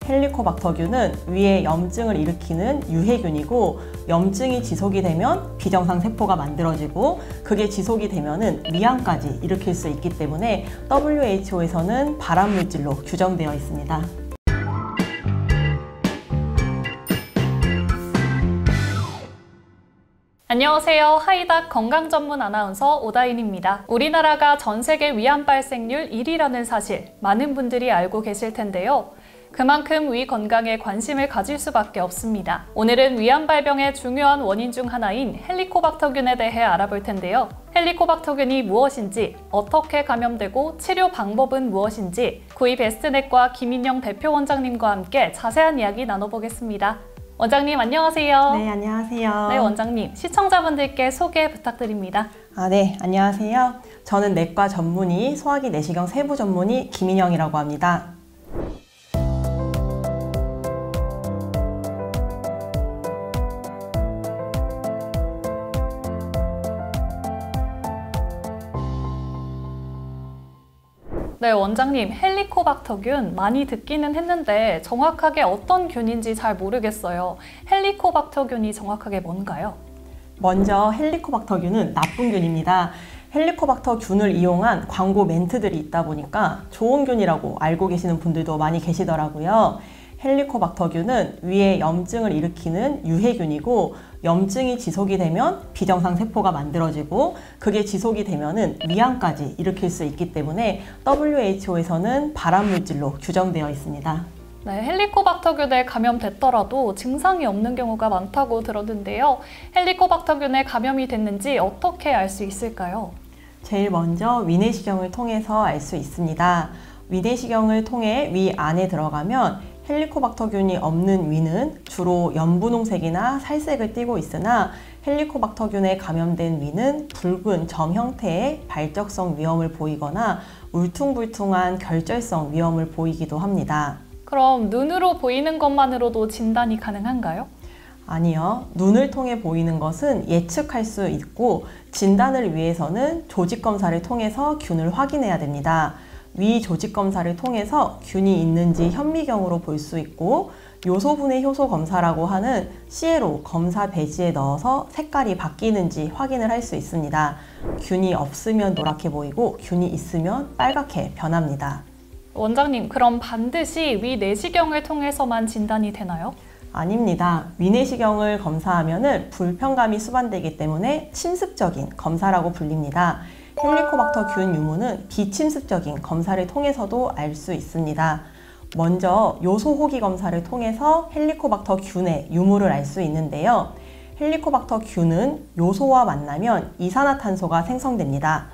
헬리코박터균은 위에 염증을 일으키는 유해균이고, 염증이 지속이 되면 비정상 세포가 만들어지고, 그게 지속이 되면은 위암까지 일으킬 수 있기 때문에 WHO에서는 발암물질로 규정되어 있습니다. 안녕하세요. 하이닥 건강전문 아나운서 오다인입니다. 우리나라가 전 세계 위암 발생률 1위라는 사실 많은 분들이 알고 계실 텐데요. 그만큼 위 건강에 관심을 가질 수밖에 없습니다. 오늘은 위암 발병의 중요한 원인 중 하나인 헬리코박터균에 대해 알아볼 텐데요. 헬리코박터균이 무엇인지, 어떻게 감염되고 치료 방법은 무엇인지 구이베스트넷과 김인영 대표 원장님과 함께 자세한 이야기 나눠보겠습니다. 원장님 안녕하세요. 네, 안녕하세요. 네, 원장님 시청자분들께 소개 부탁드립니다. 네, 안녕하세요. 저는 내과 전문의, 소화기 내시경 세부 전문의 김인영이라고 합니다. 네, 원장님, 헬리코박터균 많이 듣기는 했는데 정확하게 어떤 균인지 잘 모르겠어요. 헬리코박터균이 정확하게 뭔가요? 먼저 헬리코박터균은 나쁜 균입니다. 헬리코박터균을 이용한 광고 멘트들이 있다 보니까 좋은 균이라고 알고 계시는 분들도 많이 계시더라고요. 헬리코박터균은 위에 염증을 일으키는 유해균이고, 염증이 지속이 되면 비정상 세포가 만들어지고, 그게 지속이 되면은 위암까지 일으킬 수 있기 때문에 WHO에서는 발암물질로 규정되어 있습니다. 네, 헬리코박터균에 감염됐더라도 증상이 없는 경우가 많다고 들었는데요. 헬리코박터균에 감염이 됐는지 어떻게 알 수 있을까요? 제일 먼저 위내시경을 통해서 알 수 있습니다. 위내시경을 통해 위 안에 들어가면 헬리코박터균이 없는 위는 주로 연분홍색이나 살색을 띠고 있으나, 헬리코박터균에 감염된 위는 붉은 점 형태의 발적성 위험을 보이거나 울퉁불퉁한 결절성 위험을 보이기도 합니다. 그럼 눈으로 보이는 것만으로도 진단이 가능한가요? 아니요. 눈을 통해 보이는 것은 예측할 수 있고, 진단을 위해서는 조직검사를 통해서 균을 확인해야 됩니다. 위 조직검사를 통해서 균이 있는지 현미경으로 볼 수 있고, 요소분해 효소 검사라고 하는 시에로 검사 배지에 넣어서 색깔이 바뀌는지 확인을 할 수 있습니다. 균이 없으면 노랗게 보이고 균이 있으면 빨갛게 변합니다. 원장님, 그럼 반드시 위 내시경을 통해서만 진단이 되나요? 아닙니다. 위내시경을 검사하면 불편감이 수반되기 때문에 침습적인 검사라고 불립니다. 헬리코박터균 유무는 비침습적인 검사를 통해서도 알 수 있습니다. 먼저 요소호기 검사를 통해서 헬리코박터균의 유무를 알 수 있는데요. 헬리코박터균은 요소와 만나면 이산화탄소가 생성됩니다.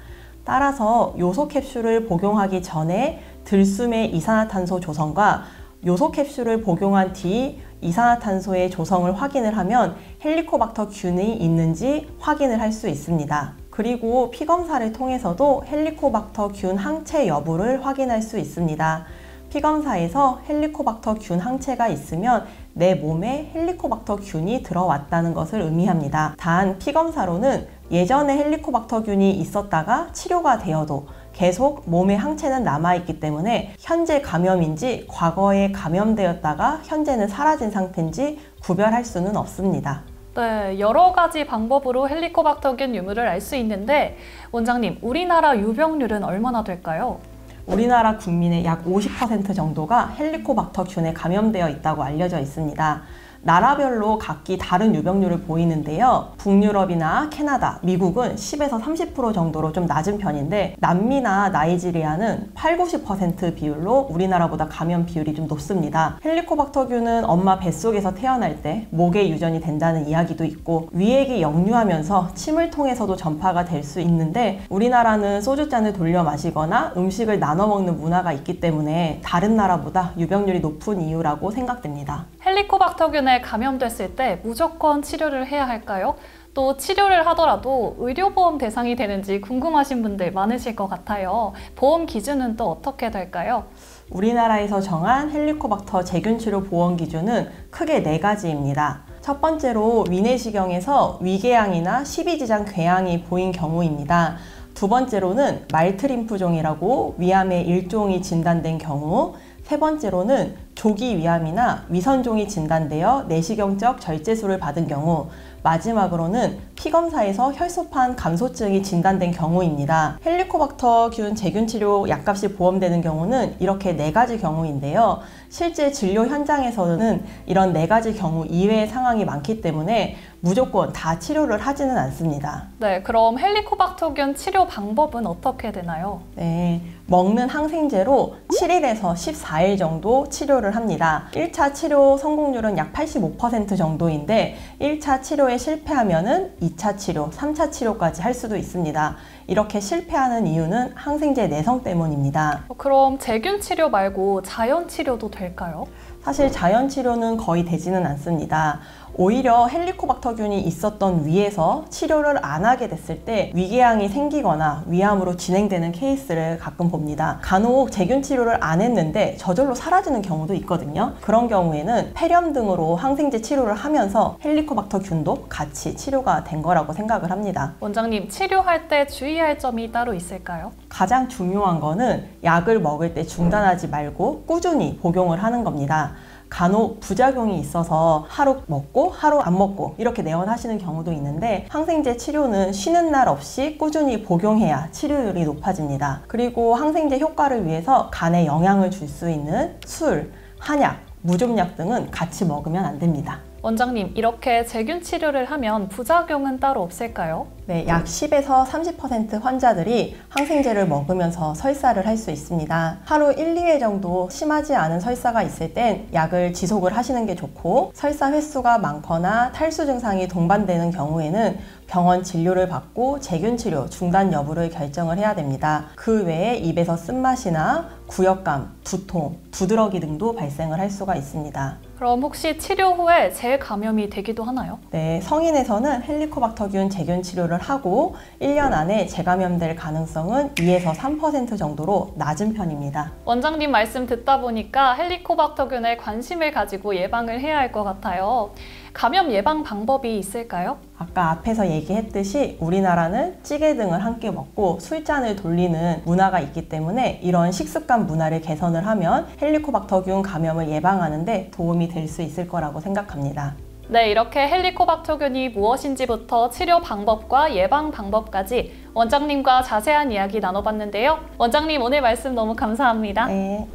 따라서 요소 캡슐을 복용하기 전에 들숨의 이산화탄소 조성과 요소 캡슐을 복용한 뒤 이산화탄소의 조성을 확인을 하면 헬리코박터균이 있는지 확인을 할 수 있습니다. 그리고 피검사를 통해서도 헬리코박터균 항체 여부를 확인할 수 있습니다. 피검사에서 헬리코박터균 항체가 있으면 내 몸에 헬리코박터균이 들어왔다는 것을 의미합니다. 단 피검사로는 예전에 헬리코박터균이 있었다가 치료가 되어도 계속 몸에 항체는 남아있기 때문에 현재 감염인지 과거에 감염되었다가 현재는 사라진 상태인지 구별할 수는 없습니다. 네, 여러 가지 방법으로 헬리코박터균 유무를 알 수 있는데, 원장님, 우리나라 유병률은 얼마나 될까요? 우리나라 국민의 약 50% 정도가 헬리코박터균에 감염되어 있다고 알려져 있습니다. 나라별로 각기 다른 유병률을 보이는데요. 북유럽이나 캐나다, 미국은 10에서 30% 정도로 좀 낮은 편인데, 남미나 나이지리아는 80~90% 비율로 우리나라보다 감염 비율이 좀 높습니다. 헬리코박터균은 엄마 뱃속에서 태어날 때 목에 유전이 된다는 이야기도 있고, 위액이 역류하면서 침을 통해서도 전파가 될 수 있는데, 우리나라는 소주잔을 돌려 마시거나 음식을 나눠 먹는 문화가 있기 때문에 다른 나라보다 유병률이 높은 이유라고 생각됩니다. 헬리코박터균에 감염됐을 때 무조건 치료를 해야 할까요? 또 치료를 하더라도 의료보험 대상이 되는지 궁금하신 분들 많으실 것 같아요. 보험 기준은 또 어떻게 될까요? 우리나라에서 정한 헬리코박터 제균치료 보험 기준은 크게 4가지입니다. 첫 번째로 위내시경에서 위궤양이나 십이지장 궤양이 보인 경우입니다. 두 번째로는 말트림프종이라고 위암의 일종이 진단된 경우, 세 번째로는 조기 위암이나 위선종이 진단되어 내시경적 절제술을 받은 경우, 마지막으로는 피검사에서 혈소판 감소증이 진단된 경우입니다. 헬리코박터균 제균 치료 약값이 보험되는 경우는 이렇게 4가지 경우인데요. 실제 진료 현장에서는 이런 4가지 경우 이외의 상황이 많기 때문에 무조건 다 치료를 하지는 않습니다. 네, 그럼 헬리코박터균 치료 방법은 어떻게 되나요? 네, 먹는 항생제로 7일에서 14일 정도 치료를 합니다. 1차 치료 성공률은 약 85% 정도인데 1차 치료에 실패하면은 2차 치료, 3차 치료까지 할 수도 있습니다. 이렇게 실패하는 이유는 항생제 내성 때문입니다. 그럼 제균 치료 말고 자연 치료도 될까요? 사실 자연 치료는 거의 되지는 않습니다. 오히려 헬리코박터균이 있었던 위에서 치료를 안 하게 됐을 때 위궤양이 생기거나 위암으로 진행되는 케이스를 가끔 봅니다. 간혹 제균 치료를 안 했는데 저절로 사라지는 경우도 있거든요. 그런 경우에는 폐렴 등으로 항생제 치료를 하면서 헬리코박터균도 같이 치료가 된 거라고 생각을 합니다. 원장님, 치료할 때 주의할 점이 따로 있을까요? 가장 중요한 거는 약을 먹을 때 중단하지 말고 꾸준히 복용을 하는 겁니다. 간혹 부작용이 있어서 하루 먹고 하루 안 먹고 이렇게 내원하시는 경우도 있는데, 항생제 치료는 쉬는 날 없이 꾸준히 복용해야 치료율이 높아집니다. 그리고 항생제 효과를 위해서 간에 영향을 줄 수 있는 술, 한약, 무좀약 등은 같이 먹으면 안 됩니다. 원장님, 이렇게 제균 치료를 하면 부작용은 따로 없을까요? 네, 약 10에서 30% 환자들이 항생제를 먹으면서 설사를 할 수 있습니다. 하루 1, 2회 정도 심하지 않은 설사가 있을 땐 약을 지속을 하시는 게 좋고, 설사 횟수가 많거나 탈수 증상이 동반되는 경우에는 병원 진료를 받고 제균 치료 중단 여부를 결정을 해야 됩니다. 그 외에 입에서 쓴맛이나 구역감, 두통, 두드러기 등도 발생을 할 수가 있습니다. 그럼 혹시 치료 후에 재감염이 되기도 하나요? 네, 성인에서는 헬리코박터균 제균 치료를 하고 1년 안에 재감염될 가능성은 2에서 3% 정도로 낮은 편입니다. 원장님 말씀 듣다 보니까 헬리코박터균에 관심을 가지고 예방을 해야 할 것 같아요. 감염 예방 방법이 있을까요? 아까 앞에서 얘기했듯이 우리나라는 찌개 등을 함께 먹고 술잔을 돌리는 문화가 있기 때문에 이런 식습관 문화를 개선을 하면 헬리코박터균 감염을 예방하는 데 도움이 될 수 있을 거라고 생각합니다. 네, 이렇게 헬리코박터균이 무엇인지부터 치료 방법과 예방 방법까지 원장님과 자세한 이야기 나눠봤는데요. 원장님, 오늘 말씀 너무 감사합니다. 네.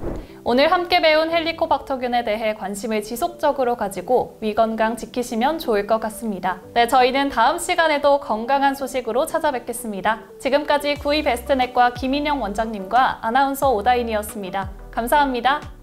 오늘 함께 배운 헬리코박터균에 대해 관심을 지속적으로 가지고 위 건강 지키시면 좋을 것 같습니다. 네, 저희는 다음 시간에도 건강한 소식으로 찾아뵙겠습니다. 지금까지 구이베스트넷과 김인영 원장님과 아나운서 오다인이었습니다. 감사합니다.